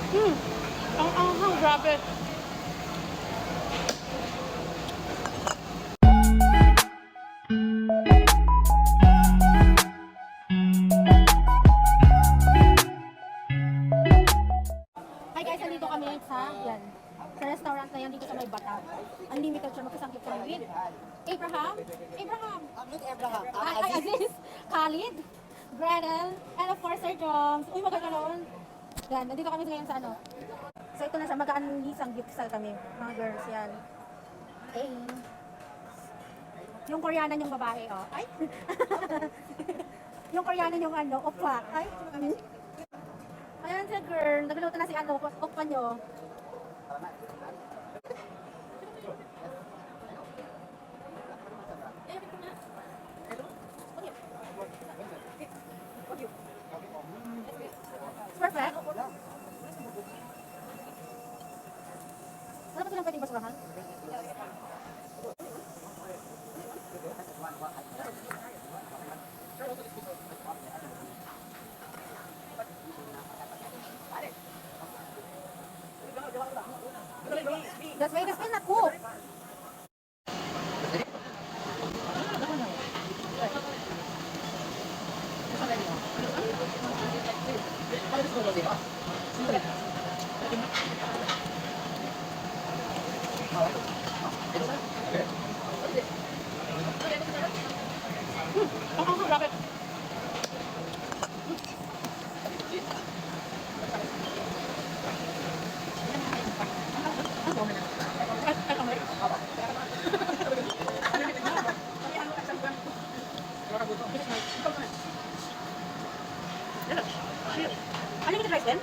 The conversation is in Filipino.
Hmm. Ang anghang, grabe. Hi guys, nandito kami sa restaurant na yan dito sa May Bata. Unlimited siya, magkasangkip kami with Abraham, Not Abraham. Aziz, Khalid, Grenel, and of course Sir Joms. Uy, maganda naman. Yan, nandito kami ngayon sa ano. So ito na siya, mag-anisang gift sale kami, mga girls yan. Hey. Yung Koreanan yung babae, oh. Ay! Yung Koreanan yung ano, oppa. Ay! Ayan siya girl, nagluto na si ano, oppa nyo. Perfect. Wala pa silang pwedeng basurahan? That's why it's not cook. Bakit? Unlimited rice din?